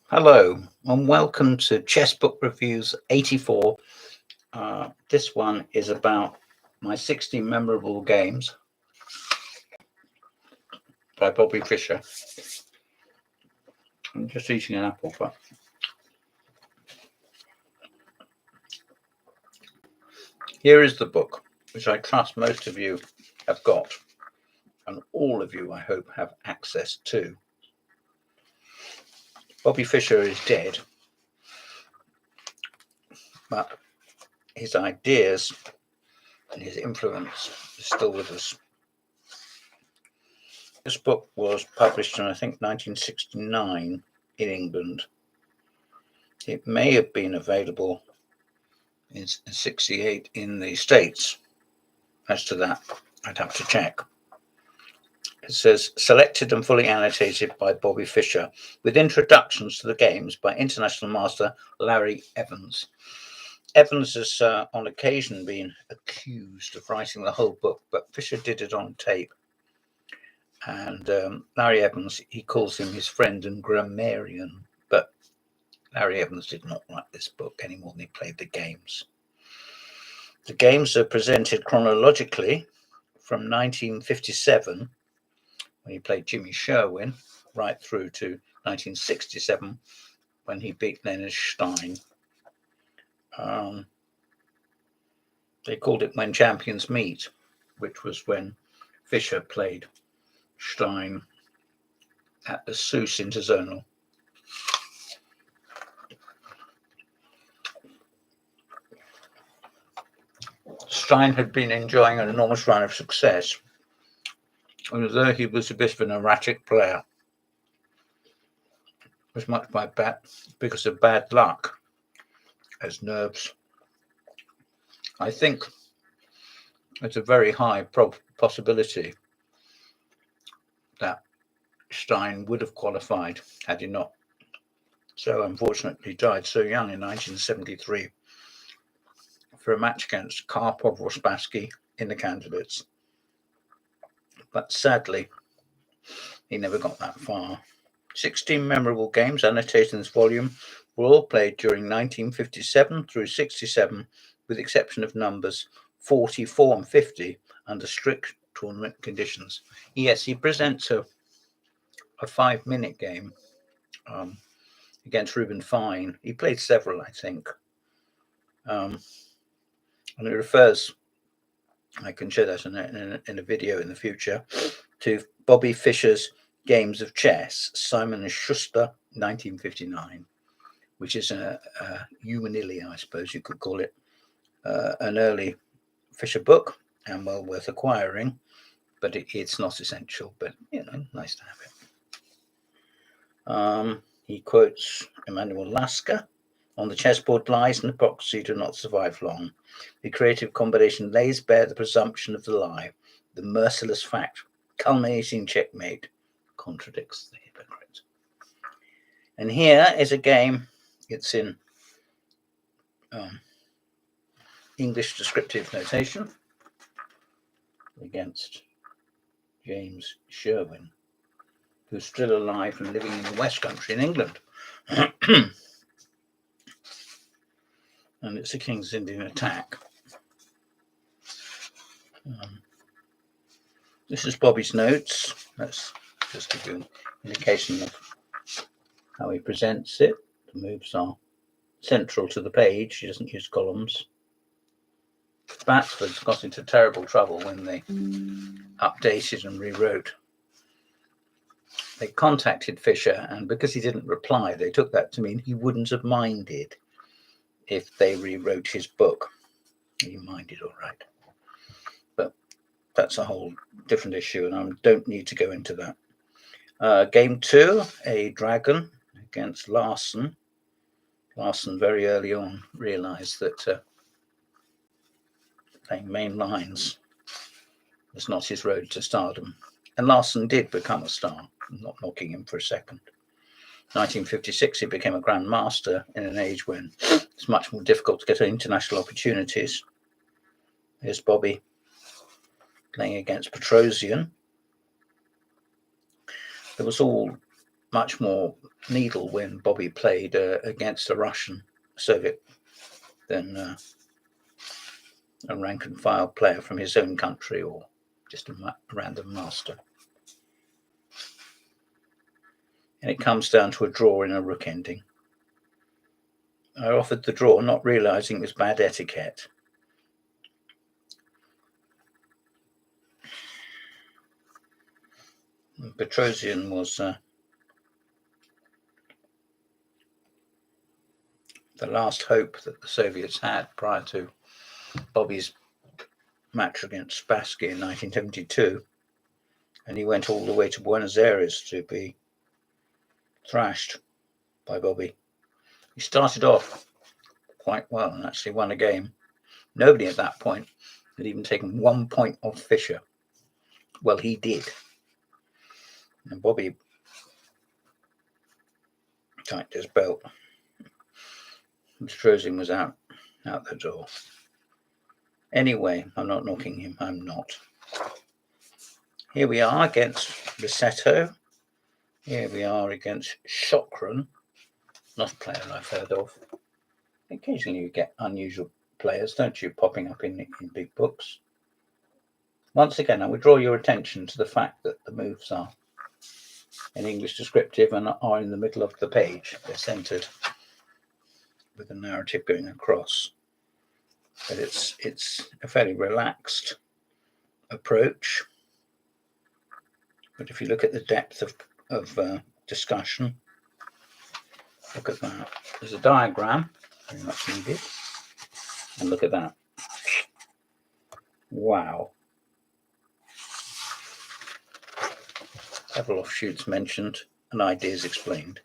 Hello and welcome to Chess Book Reviews 84. This one is about my 60 memorable games by Bobby Fischer. I'm just eating an apple, but here is the book, which I trust most of you have got, and all of you, I hope, have access to. Bobby Fischer is dead, but his ideas and his influence is still with us. This book was published in, I think, 1969 in England. It may have been available in 68 in the States. As to that, I'd have to check. It says, selected and fully annotated by Bobby Fischer, with introductions to the games by international master Larry Evans. Evans has on occasion been accused of writing the whole book, but Fischer did it on tape. And Larry Evans, he calls him his friend and grammarian, but Larry Evans did not write this book any more than he played the games. The games are presented chronologically from 1957, when he played Jimmy Sherwin, right through to 1967, when he beat Leonard Stein. They called it When Champions Meet, which was when Fischer played Stein at the Seuss Interzonal. Stein had been enjoying an enormous run of success, although he was a bit of an erratic player. It was much by because of bad luck as nerves. I think it's a very high possibility that Stein would have qualified had he not so unfortunately died so young in 1973 for a match against Karpov or Spassky in the candidates. But sadly, he never got that far. 16 memorable games annotated in this volume were all played during 1957 through 67, with the exception of numbers 44 and 50 under strict tournament conditions. Yes, he presents a 5-minute game against Reuben Fine. He played several, I think. And it refers, I can show that in a video in the future, to Bobby Fischer's Games of Chess, Simon & Schuster, 1959, which is a juvenilia, I suppose you could call it, an early Fischer book, and well worth acquiring, but it's not essential, but, nice to have it. He quotes Emanuel Lasker, on the chessboard lies and hypocrisy do not survive long. The creative combination lays bare the presumption of the lie. The merciless fact, culminating checkmate, contradicts the hypocrite. And here is a game. It's in English descriptive notation against James Sherwin, who's still alive and living in the West Country in England. And it's a King's Indian attack. This is Bobby's notes. Let's just give you an indication of how he presents it. The moves are central to the page. He doesn't use columns. Batsford's got into terrible trouble when they updated and rewrote. They contacted Fischer, and because he didn't reply, they took that to mean he wouldn't have minded if they rewrote his book. He minded all right. But that's a whole different issue, and I don't need to go into that. Game 2, a dragon against Larsen. Larsen very early on realised that playing main lines was not his road to stardom. And Larsen did become a star, not knocking him for a second. 1956, he became a Grand Master in an age when it's much more difficult to get international opportunities. Here's Bobby playing against Petrosian. There was all much more needle when Bobby played against a Russian Soviet than a rank and file player from his own country or just a random master. And it comes down to a draw in a rook ending. I offered the draw, not realizing it was bad etiquette. Petrosian was the last hope that the Soviets had prior to Bobby's match against Spassky in 1972. And he went all the way to Buenos Aires to be thrashed by Bobby. He started off quite well and actually won a game. Nobody at that point had even taken 1 point off Fischer. Well, he did. And Bobby tightened his belt. Petrosian was out the door. Anyway, I'm not knocking him. I'm not. Here we are against Rossetto. Here we are against Chokran. Not a player I've heard of. Occasionally you get unusual players, don't you, popping up in big books. Once again, I would draw your attention to the fact that the moves are in English descriptive and are in the middle of the page. They're centered with a narrative going across. But it's a fairly relaxed approach. But if you look at the depth of discussion, look at that. There's a diagram, very much needed. And look at that. Wow. Several offshoots mentioned and ideas explained.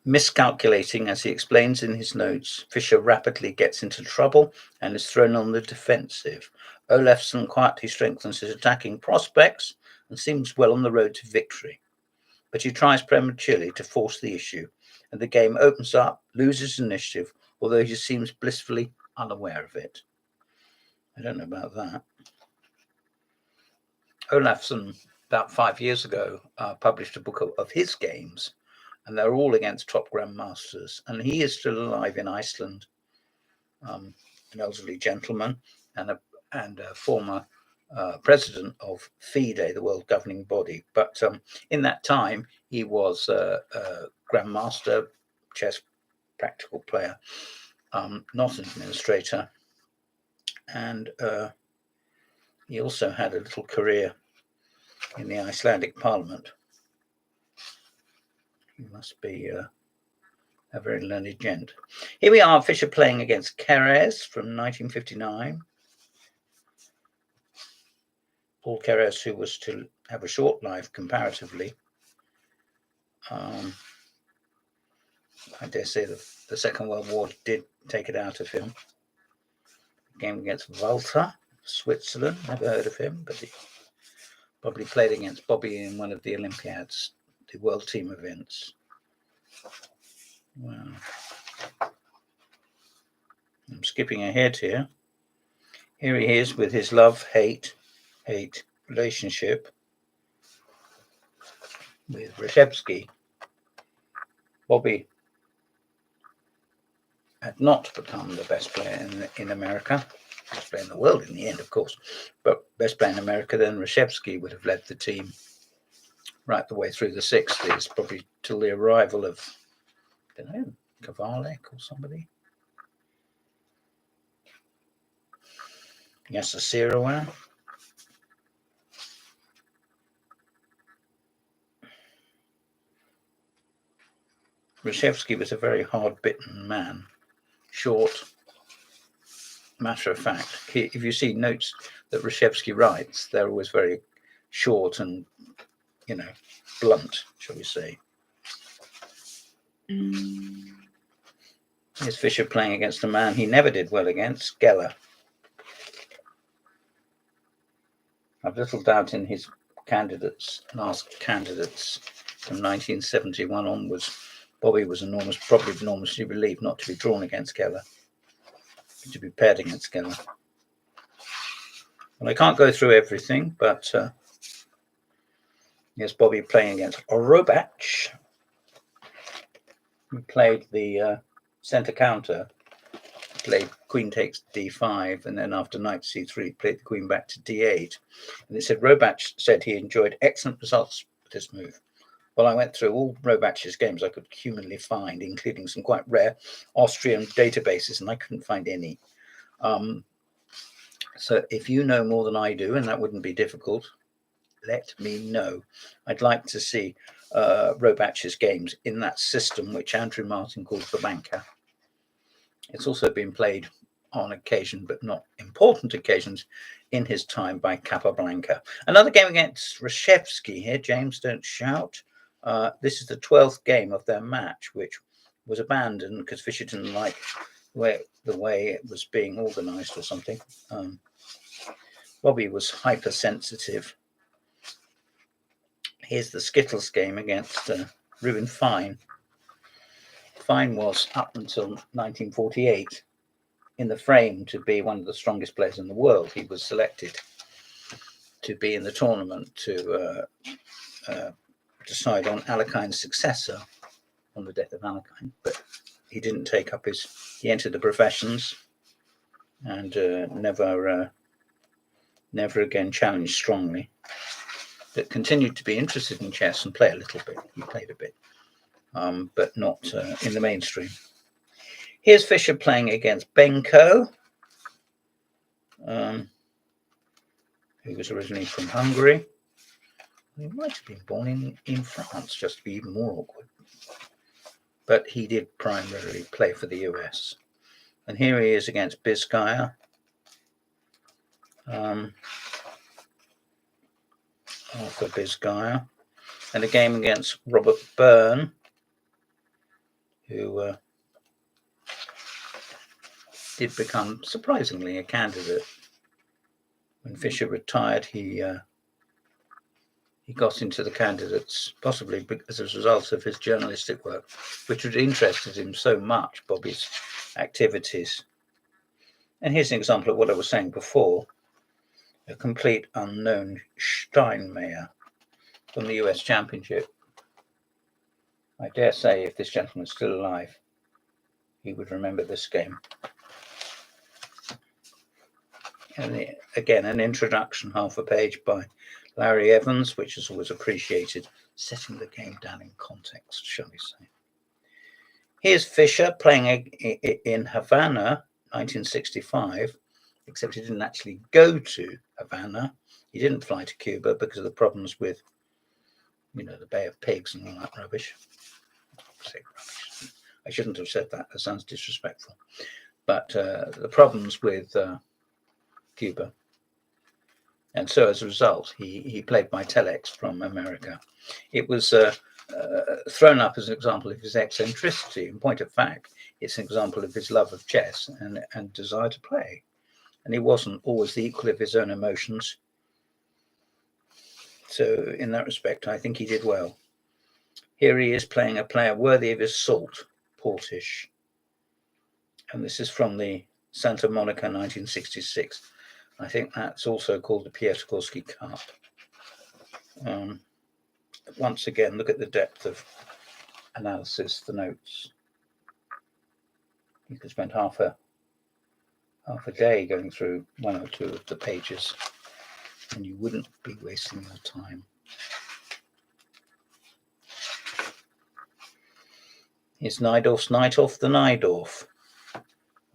Miscalculating, as he explains in his notes, Fischer rapidly gets into trouble and is thrown on the defensive. Olafsson quietly strengthens his attacking prospects and seems well on the road to victory. But he tries prematurely to force the issue, and the game opens up, loses initiative, although he seems blissfully unaware of it. I don't know about that. Olafsson, about 5 years ago, published a book of his games, and they're all against top grandmasters. And he is still alive in Iceland, an elderly gentleman and a former president of FIDE, the world governing body. But in that time, he was a grandmaster, chess practical player, not an administrator. And he also had a little career in the Icelandic parliament. He must be a very learned gent. Here we are, Fischer playing against Keres from 1959. Paul Keres, who was to have a short life comparatively. I dare say the Second World War did take it out of him. Game against Walter, Switzerland. Never heard of him, but he probably played against Bobby in one of the Olympiads, the world team events. Wow. I'm skipping ahead here. Here he is with his love-hate relationship with Reshevsky. Bobby had not become the best player in America, best player in the world in the end, of course, but best player in America, then Reshevsky would have led the team right the way through the 60s, probably till the arrival of, I don't know, Kavalek or somebody. Yes, a Sirowan. Reshevsky was a very hard-bitten man, short, matter of fact. If you see notes that Reshevsky writes, they're always very short and, blunt, shall we say. Here's Fischer playing against a man he never did well against, Geller. I've little doubt in his last candidates from 1971 onwards. Bobby was probably enormously relieved not to be drawn against Geller, but to be paired against Geller. And I can't go through everything, but here's Bobby playing against Robach. He played the center counter, played queen takes d5, and then after knight c3, played the queen back to d8. And it said Robach said he enjoyed excellent results with this move. Well, I went through all Robach's games I could humanly find, including some quite rare Austrian databases, and I couldn't find any. So if you know more than I do, and that wouldn't be difficult, let me know. I'd like to see Robach's games in that system, which Andrew Martin calls the banker. It's also been played on occasion, but not important occasions, in his time by Capablanca. Another game against Reshevsky here. James, don't shout. This is the 12th game of their match, which was abandoned because Fischer didn't like the way it was being organised or something. Bobby was hypersensitive. Here's the Skittles game against Ruben Fine. Fine was, up until 1948, in the frame to be one of the strongest players in the world. He was selected to be in the tournament to decide on Alekhine's successor on the death of Alekhine, but he didn't take up he entered the professions and never again challenged strongly, but continued to be interested in chess and play a little bit. He played a bit, but not in the mainstream. Here's Fischer playing against Benko, who was originally from Hungary. He might have been born in France, just to be even more awkward. But he did primarily play for the US. And here he is against Bizkaya. Arthur Bizkaya. And a game against Robert Byrne, who did become surprisingly a candidate. When Fischer retired, he got into the candidates, possibly as a result of his journalistic work, which had interested him so much, Bobby's activities. And here's an example of what I was saying before, a complete unknown Steinmeier from the US Championship. I dare say if this gentleman is still alive, he would remember this game. And again, an introduction, half a page by Larry Evans, which is always appreciated, setting the game down in context, shall we say. Here's Fischer playing in Havana, 1965, except he didn't actually go to Havana. He didn't fly to Cuba because of the problems with, the Bay of Pigs and all that rubbish. I shouldn't have said that. That sounds disrespectful. But the problems with Cuba. And so as a result, he played by telex from America. It was thrown up as an example of his eccentricity. In point of fact, it's an example of his love of chess and desire to play. And he wasn't always the equal of his own emotions. So in that respect, I think he did well. Here he is playing a player worthy of his salt, Portish. And this is from the Santa Monica 1966. I think that's also called the Pietrkowski Cup. Once again, look at the depth of analysis, the notes. You could spend half a day going through one or two of the pages, and you wouldn't be wasting your time. Here's Najdorf's Night Off the Najdorf. A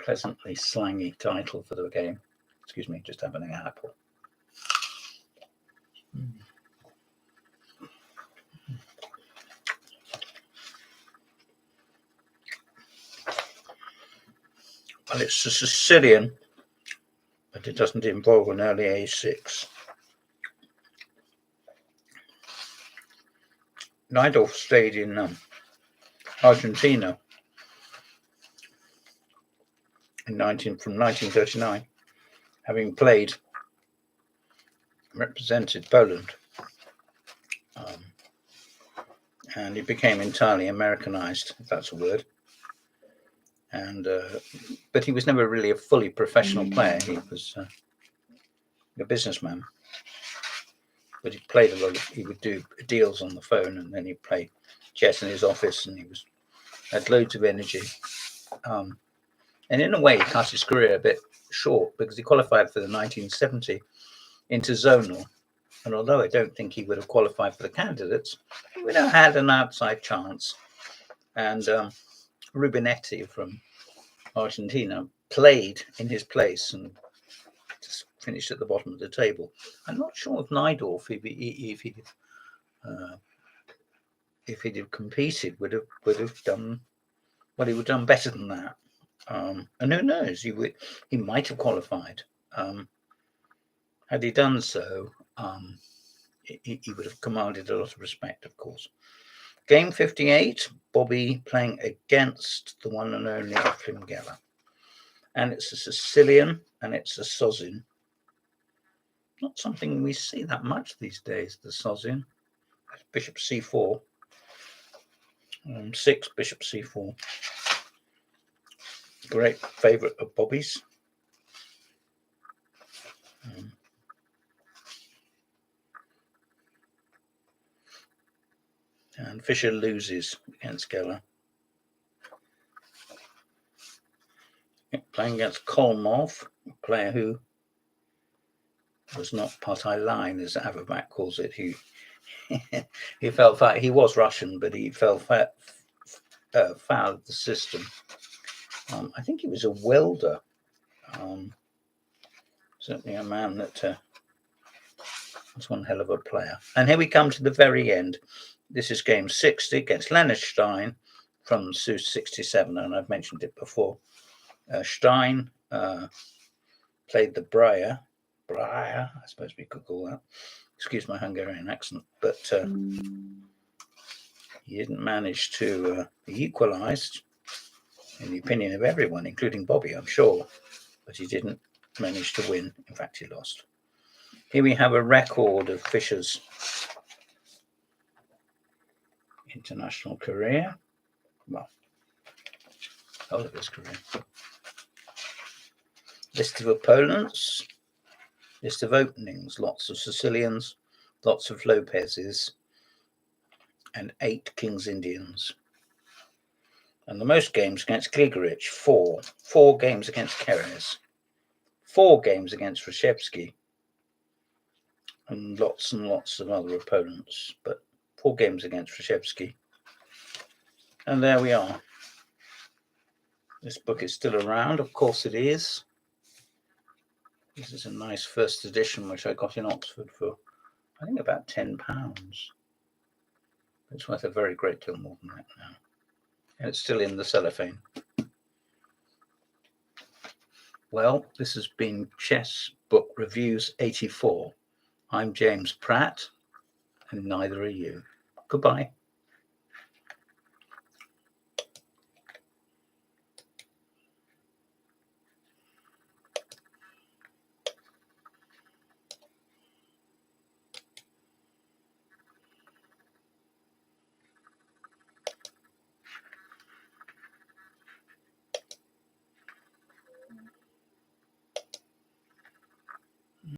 pleasantly slangy title for the game. Excuse me, just having an apple. Well, it's a Sicilian, but it doesn't involve an early A6. Najdorf stayed in Argentina from 1939, having represented Poland, and he became entirely Americanized, if that's a word. And but he was never really a fully professional player. He was a businessman, but he played a lot. He would do deals on the phone, and then he'd play chess in his office, and had loads of energy. And in a way, he cut his career a bit short because he qualified for the 1970 interzonal. And although I don't think he would have qualified for the candidates, he would have had an outside chance. And Rubinetti from Argentina played in his place and just finished at the bottom of the table. I'm not sure if Najdorf, if he'd have competed, would have done well. He would have done better than that. And who knows? He might have qualified. Had he done so, he would have commanded a lot of respect, of course. Game 58, Bobby playing against the one and only Efrem Geller. And it's a Sicilian and it's a Sozin. Not something we see that much these days, the Sozin. Bishop c4. 6, Bishop c4. Great favourite of Bobby's. And Fischer loses against Geller. Playing against Kolmov, a player who was not Partai line, as Averbach calls it. He he was Russian, but he fell foul of the system. I think he was a welder. Certainly a man that was one hell of a player. And here we come to the very end. This is game 60 against Leonard Stein from Seuss 67, and I've mentioned it before. Stein played the Breyer, I suppose we could call that. Excuse my Hungarian accent, but he didn't manage to. He equalised, in the opinion of everyone, including Bobby, I'm sure, but he didn't manage to win. In fact, he lost. Here we have a record of Fischer's international career. Well, all of his career. List of opponents, list of openings, lots of Sicilians, lots of Lopez's, and 8 King's Indians. And the most games against Gligerich, 4. 4 games against Keres, 4 games against Reshevsky, and lots of other opponents, but 4 games against Reshevsky. And there we are. This book is still around, of course it is. This is a nice first edition, which I got in Oxford for, I think, about £10. It's worth a very great deal more than that now. And it's still in the cellophane. Well, this has been Chess Book Reviews 84. I'm James Pratt, and neither are you. Goodbye.